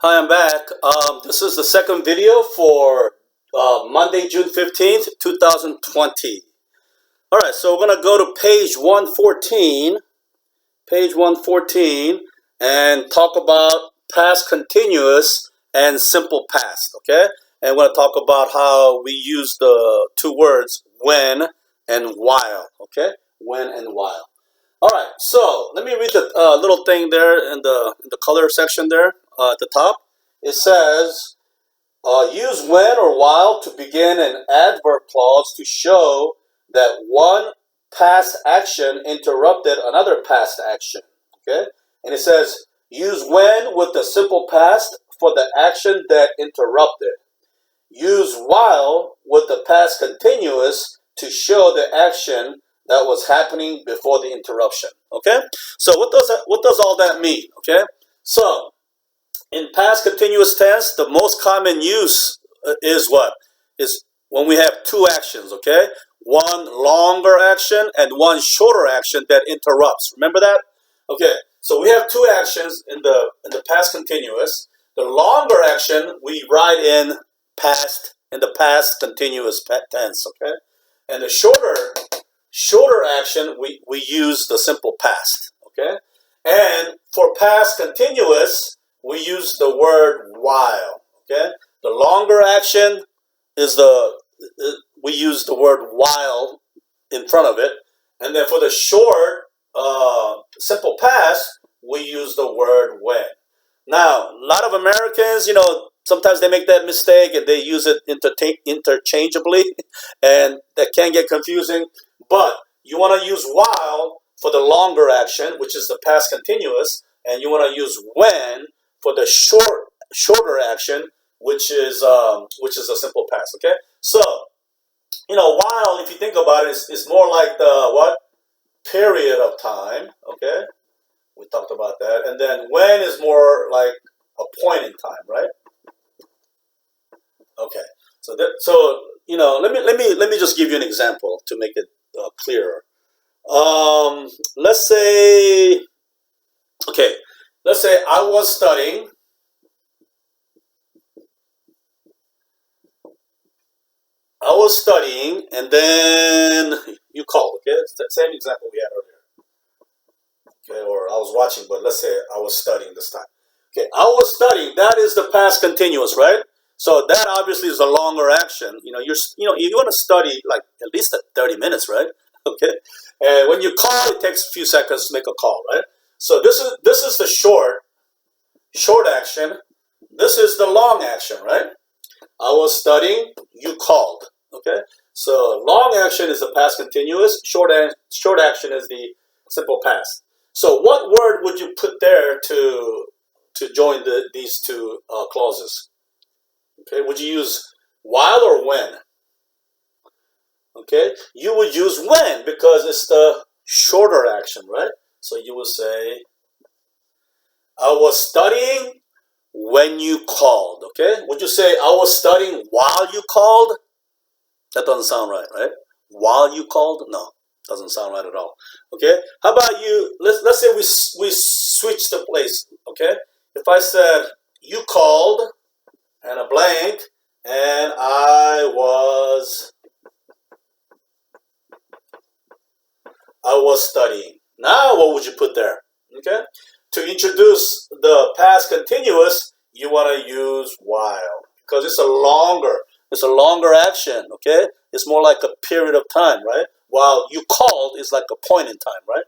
Hi, I'm back. This is the second video for Monday, June 15th, 2020. All right, so we're going to go to page 114, and talk about past continuous and simple past, okay? And we're going to talk about how we use the two words when and while, okay? When and while. All right, so let me read the little thing there in the color section there at the top. It says, use when or while to begin an adverb clause to show that one past action interrupted another past action. Okay, and it says, use when with the simple past for the action that interrupted. Use while with the past continuous to show the action that was happening before the interruption. Okay, so what does all that mean? Okay, so in past continuous tense, the most common use is what? Is when we have two actions, okay? One longer action and one shorter action that interrupts. Remember that? Okay, so we have two actions in the past continuous. The longer action we write in the past continuous tense, okay? And the shorter action we use the simple past, okay? And for past continuous, we use the word while, okay? The longer action is we use the word while in front of it. And then for the short, simple past, we use the word when. Now, a lot of Americans, sometimes they make that mistake and they use it interchangeably, and that can get confusing. But you want to use while for the longer action, which is the past continuous, and you want to use when for the shorter action, which is a simple past. Okay, so while, if you think about it, is more like the what period of time. Okay, we talked about that, and then when is more like a point in time, right? Okay, let me just give you an example to make it clearer. Let's say, okay, let's say I was studying. And then you called. Okay, it's the same example we had earlier. Okay, or I was watching, but let's say I was studying this time. Okay, I was studying. That is the past continuous, right? So that obviously is a longer action. You want to study like at least 30 minutes, right? Okay, and when you call, it takes a few seconds to make a call, right? So this is the short action. This is the long action, right? I was studying. You called. Okay, so long action is the past continuous. Short action is the simple past. So what word would you put there to join these two clauses? Okay, would you use while or when? Okay, you would use when because it's the shorter action, right? So you would say, I was studying when you called. Okay, would you say I was studying while you called? That doesn't sound right, right? While you called? No, doesn't sound right at all. Okay, how about you? Let's say we switch the place. Okay, if I said you called and a blank, and I was studying. Now, what would you put there? Okay, to introduce the past continuous, you want to use while because it's a longer action. Okay, it's more like a period of time, right? While you called is like a point in time, right?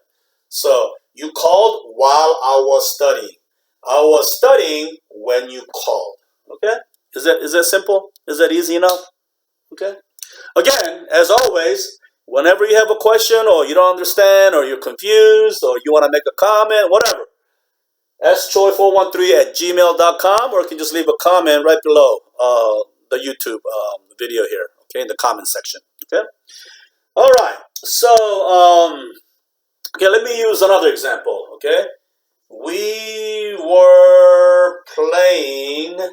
So you called while I was studying. I was studying when you called. Okay, is that simple? Is that easy enough? Okay. Again, as always, whenever you have a question or you don't understand or you're confused or you want to make a comment, whatever, schoi413@gmail.com, or you can just leave a comment right below the YouTube video here, okay, in the comment section. Okay. All right. So, okay, let me use another example. Okay, we were playing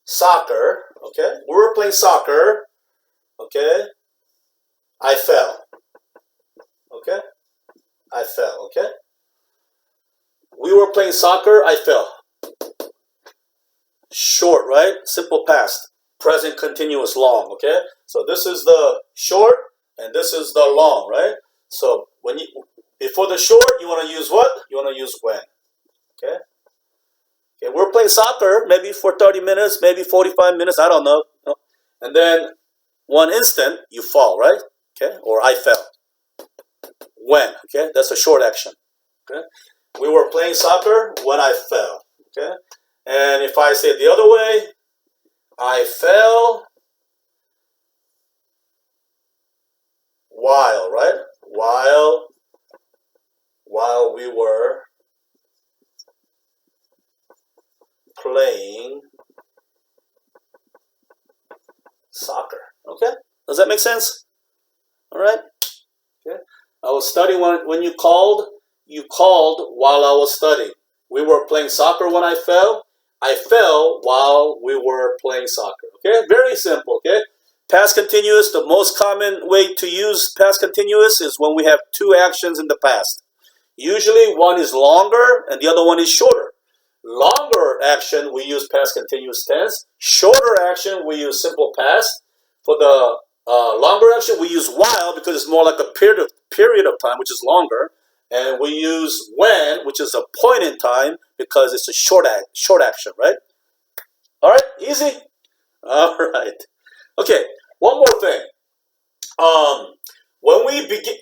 soccer. Okay, we were playing soccer. Okay, I fell. Okay, I fell. Okay, we were playing soccer. I fell. short, right? Simple past. Present continuous long, okay? So this is the short and this is the long, right? So when you before the short, you want to use what? You want to use when. Okay? Okay, we're playing soccer maybe for 30 minutes, maybe 45 minutes, I don't know. And then one instant you fall, right? Okay? Or I fell. When, okay? That's a short action. Okay? We were playing soccer when I fell. Okay? And if I say it the other way, I fell while, right? While we were playing soccer. Okay? Does that make sense? All right? Okay. I was studying when you called while I was studying. We were playing soccer when I fell. I fell while we were playing soccer. Okay? Very simple, okay? Past continuous, the most common way to use past continuous is when we have two actions in the past. Usually one is longer and the other one is shorter. Longer action, we use past continuous tense. Shorter action, we use simple past. For the longer action, we use while because it's more like a period of time, which is longer. And we use when, which is a point in time, because it's a short action, right? All right, easy. All right. Okay, one more thing. When we begin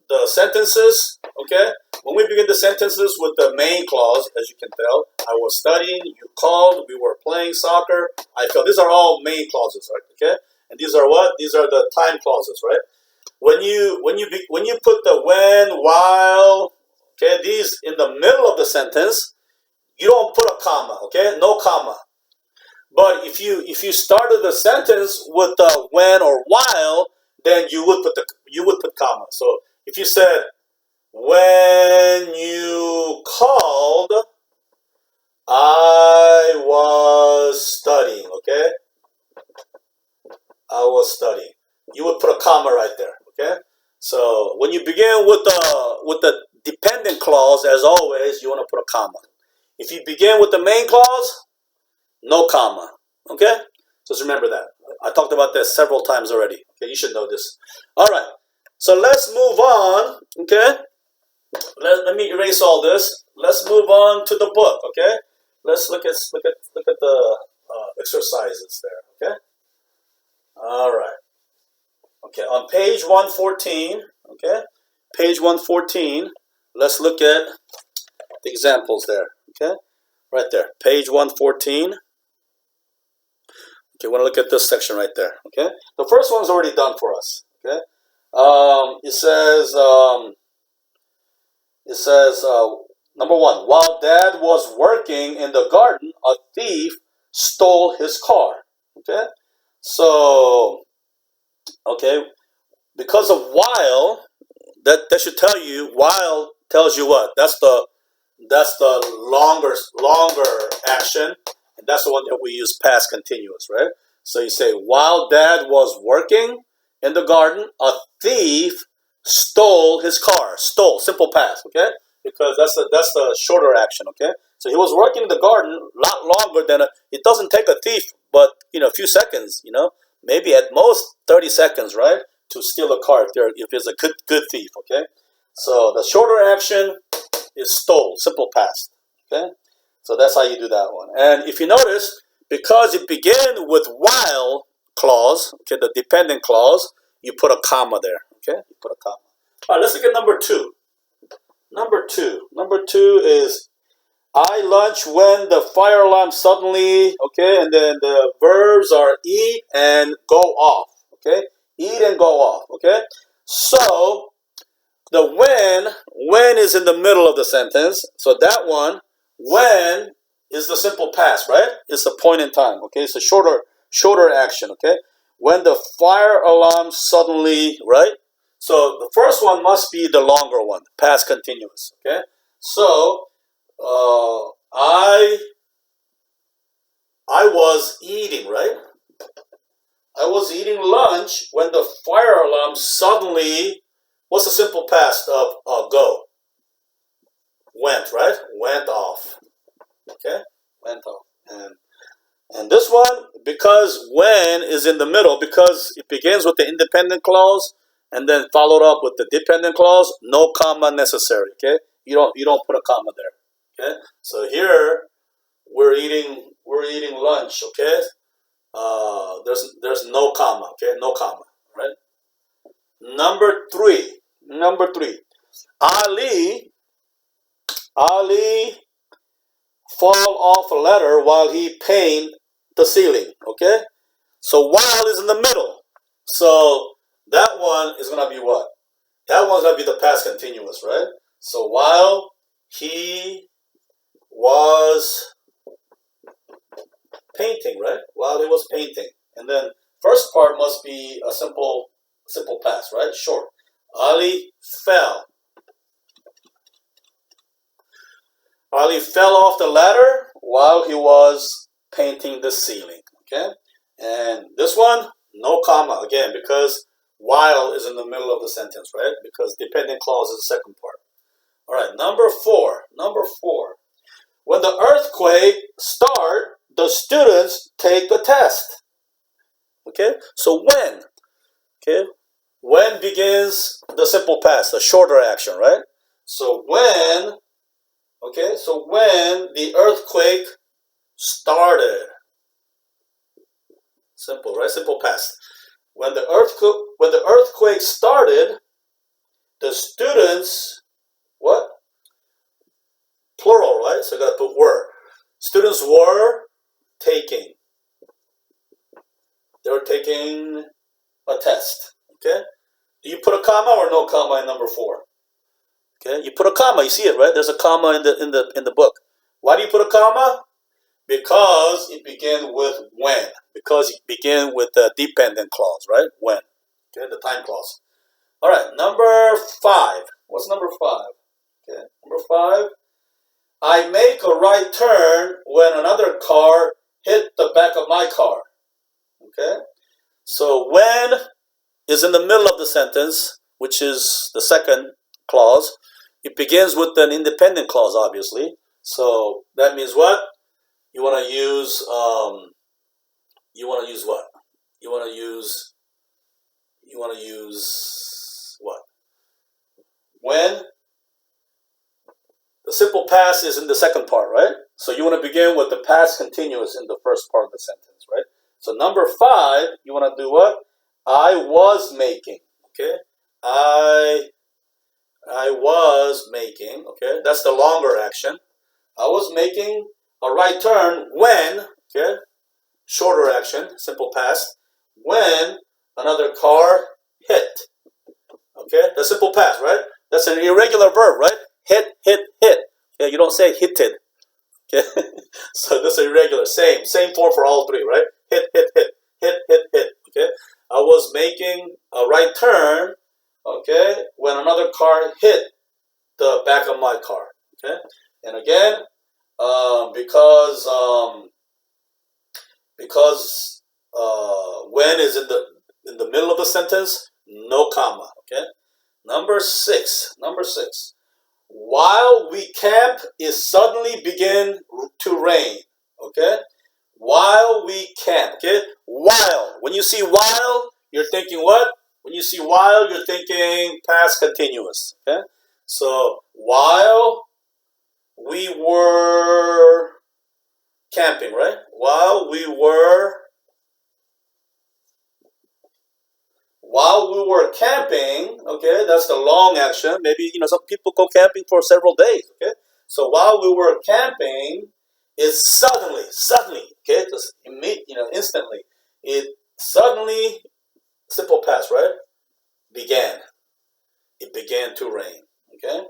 the sentences, okay. When we begin the sentences with the main clause, as you can tell, I was studying, you called, we were playing soccer, I felt. These are all main clauses, right? Okay, and these are what? These are the time clauses, right? When you put the when, while, okay, these in the middle of the sentence, you don't put a comma, okay? No comma. But if you started the sentence with the when or while, then you would put comma. So if you said when you called, I was studying. Okay, I was studying. You would put a comma right there. Okay. So when you begin with the dependent clause, as always, you want to put a comma. If you begin with the main clause, no comma. Okay? Just remember that. I talked about this several times already. Okay, you should know this. All right. So let's move on. Okay? Let me erase all this. Let's move on to the book. Okay? Let's look at the exercises there. Okay? All right. Okay, on page 114, okay? Page 114, let's look at the examples there. Okay? Right there. Page 114. Okay, we want to look at this section right there. Okay, the first one's already done for us. Okay, it says number one. While Dad was working in the garden, a thief stole his car. Okay, so because of while, that should tell you. While tells you what? That's the longer action. And that's the one that we use past continuous, right? So you say, while Dad was working in the garden, a thief stole his car. Stole, simple past, okay? Because that's the shorter action, okay? So he was working in the garden a lot longer than it doesn't take a thief, but a few seconds, maybe at most 30 seconds, right? To steal a car if it's a good thief, okay? So the shorter action is stole, simple past, okay? So that's how you do that one. And if you notice, because it began with while clause, okay, the dependent clause, you put a comma there, okay? You put a comma. All right, let's look at number two. Number two is I lunch when the fire alarm suddenly, okay, and then the verbs are eat and go off, okay? Eat and go off, okay? So the when is in the middle of the sentence. So that one, when is the simple past, right? It's a point in time, okay? It's a shorter action, okay? When the fire alarm suddenly, right? So the first one must be the longer one, past continuous, okay? So I was eating, right? I was eating lunch when the fire alarm suddenly, what's the simple past of go? Went, right? Went off. one, because when is in the middle, because it begins with the independent clause and then followed up with the dependent clause, no comma necessary. Okay, you don't put a comma there. Okay, so here we're eating lunch. Okay, there's no comma. Okay, no comma. Right. Number three. Ali fall off a ladder while he paint the ceiling. Okay, so while is in the middle. So that one is gonna be what? That one's gonna be the past continuous, right? So while he was painting, right? While he was painting, and then first part must be a simple past, right? Short. Ali fell. Ali fell off the ladder while he was painting the ceiling. Okay, and this one, no comma again, because while is in the middle of the sentence, right? Because dependent clause is the second part. All right, number four. When the earthquake start, the students take the test. Okay, so when? Okay, when begins the simple past, the shorter action, right? So when, okay, so when the earthquake started. Simple, right? Simple past. When the earthquake started, the students, what? Plural, right? So I gotta put were. Students were taking. They were taking a test. Okay? Do you put a comma or no comma in number four? Okay, you put a comma. You see it, right? There's a comma in the book. Why do you put a comma? Because it began with when. Because it began with the dependent clause, right? When. Okay, the time clause. All right, number five. What's number five? Okay, number five. I make a right turn when another car hit the back of my car. Okay, so when is in the middle of the sentence, which is the second clause. It begins with an independent clause, obviously. So that means what? You want to use what? You want to use what? When the simple past is in the second part, right? So you want to begin with the past continuous in the first part of the sentence, right? So number five, you want to do what? I was making. Okay, I was making. Okay, that's the longer action. I was making a right turn when. Okay, shorter action, simple past. When another car hit. Okay, the simple past, right? That's an irregular verb, right? Hit. Okay, you don't say hitted. Okay, so this is irregular. Same form for all three, right? Hit. Okay, I was making a right turn. Okay, when another car hit the back of my car. Okay, and again, because when is in the middle of the sentence, no comma. Okay, number six. While we camp, it suddenly began to rain. Okay, while we camp. Okay, while. When you see while, you're thinking what? When you see while, you're thinking past continuous. Okay, so while we were camping, right? While we were camping, okay, that's the long action. Maybe some people go camping for several days. Okay, so while we were camping, it suddenly, okay, just instantly, it suddenly, simple past, right? Began. It began to rain. Okay,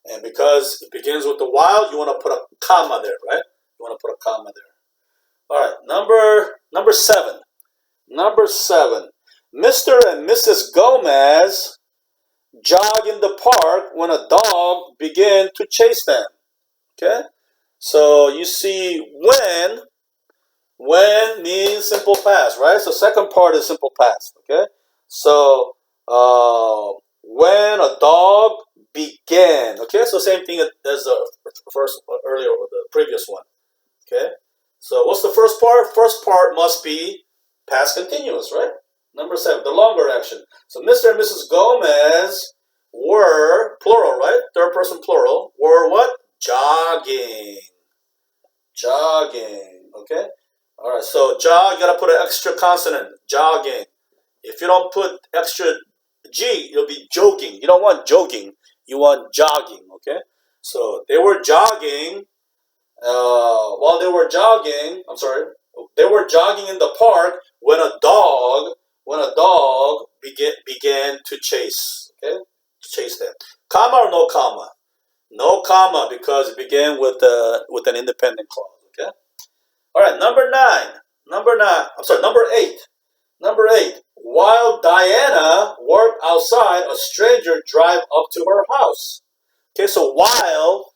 and because it begins with the while, you want to put a comma there, right? You want to put a comma there. All right, number seven. Mr. and Mrs. Gomez jog in the park when a dog began to chase them. Okay, so you see when means simple past, right? So second part is simple past. Okay, so when a dog began. Okay, so same thing as the first earlier or the previous one. Okay, So what's the first part? First part must be past continuous, right? Number 7, the longer action. So Mr. and Mrs. Gomez were, plural, right? Third person plural, were what? Jogging. Jogging, okay? All right, so jog, you gotta put an extra consonant, jogging. If you don't put extra G, it'll be jogging. You don't want jogging, you want jogging, okay? So they were jogging, while they were jogging, they were jogging in the park when a dog began to chase, okay? To chase them. Comma or no comma? No comma because it began with an independent clause, okay? All right, number 9. Number 8. Number 8. While Diana worked outside, a stranger drive up to her house. Okay, so while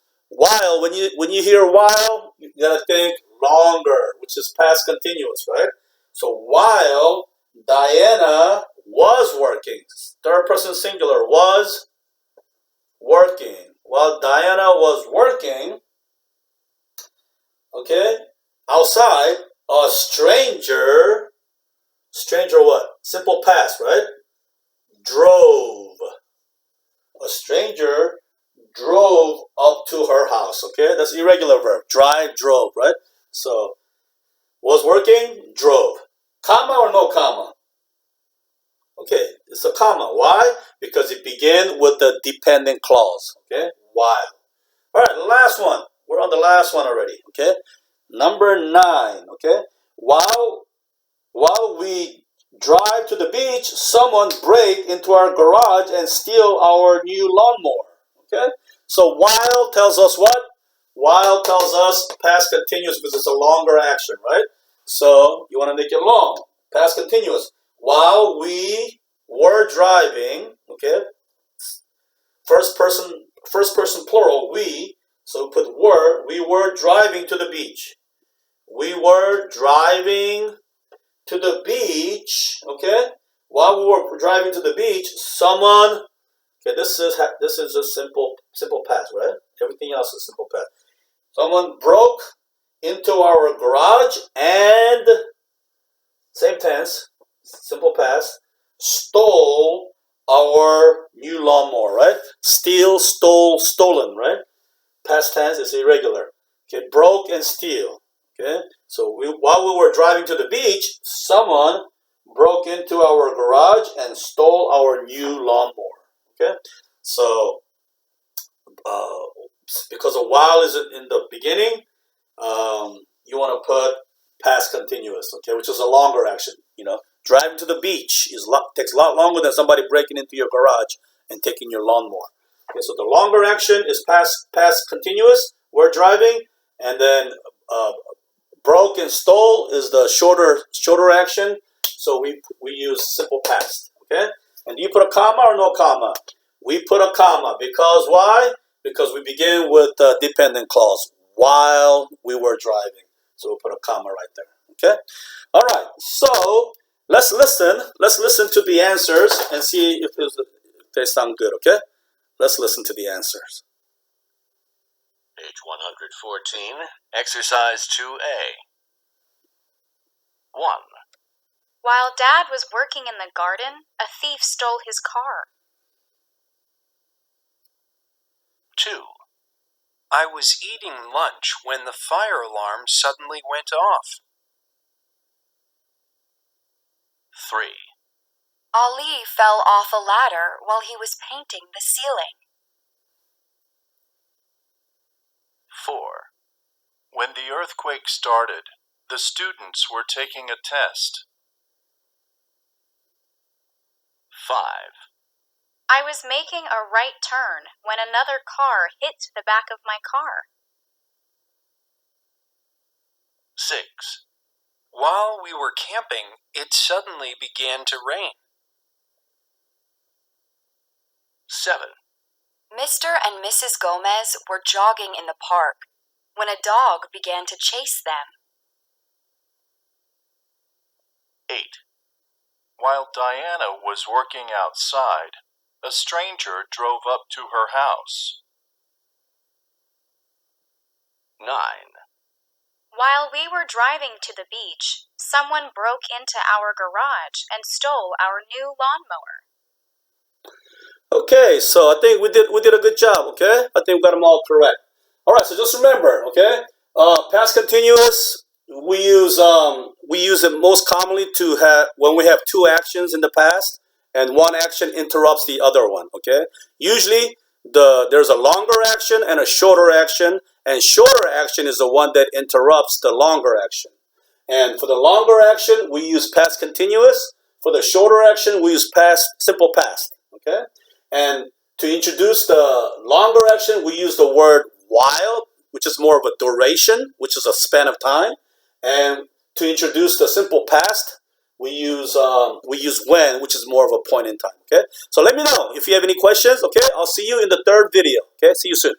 when you hear while, you gotta think longer, which is past continuous, right? So while Diana was working, third person singular, was working. While Diana was working, okay, outside, a stranger what? Simple past, right? Drove. A stranger drove up to her house, okay? That's irregular verb. Drive, drove, right? So, was working, drove. Comma or no comma? Okay, it's a comma. Why? Because it began with the dependent clause, okay? While. All right, last one. We're on the last one already, okay? Number 9, okay? While we drive to the beach, someone break into our garage and steal our new lawnmower. Okay? So while tells us what? While tells us past continuous because it's a longer action, right? So you want to make it long. Past continuous. While we were driving, okay? First person plural, we. So put were. We were driving to the beach. We were driving to the beach, okay? While we were driving to the beach, someone, okay, this is a simple past, right? Everything else is simple past. Someone broke into our garage and same tense, simple past, stole our new lawnmower, right? Steal, stole, stolen, right? Past tense is irregular. Okay, broke and steal. Okay, so while we were driving to the beach, someone broke into our garage and stole our new lawnmower. Okay, so uh, because a while is in the beginning, you want to put past continuous. Okay, which is a longer action. Driving to the beach takes a lot longer than somebody breaking into your garage and taking your lawnmower. Okay, so the longer action is past continuous. We're driving, and then broke and stole is the shorter action. So we use simple past. Okay, and do you put a comma or no comma? We put a comma because why? Because we begin with the dependent clause while we were driving. So we'll put a comma right there. Okay. All right. So let's listen. Let's listen to the answers and see if they sound good. Okay. Let's listen to the answers. Page 114, Exercise 2A. 1. While Dad was working in the garden, a thief stole his car. 2. I was eating lunch when the fire alarm suddenly went off. 3. Ali fell off a ladder while he was painting the ceiling. 4. When the earthquake started, the students were taking a test. 5. I was making a right turn when another car hit the back of my car. 6. While we were camping, it suddenly began to rain. 7. Mr. and Mrs. Gomez were jogging in the park when a dog began to chase them. 8. While Diana was working outside, a stranger drove up to her house. 9. While we were driving to the beach, someone broke into our garage and stole our new lawnmower. Okay, so I think we did a good job. Okay, I think we got them all correct. All right, so just remember, okay, past continuous we use it most commonly to have when we have two actions in the past and one action interrupts the other one. Okay, usually there's a longer action and a shorter action, and shorter action is the one that interrupts the longer action. And for the longer action, we use past continuous. For the shorter action, we use past simple past. Okay. And to introduce the longer action, we use the word while, which is more of a duration, which is a span of time. And to introduce the simple past, we use when, which is more of a point in time. Okay. So let me know if you have any questions. Okay. I'll see you in the third video. Okay. See you soon.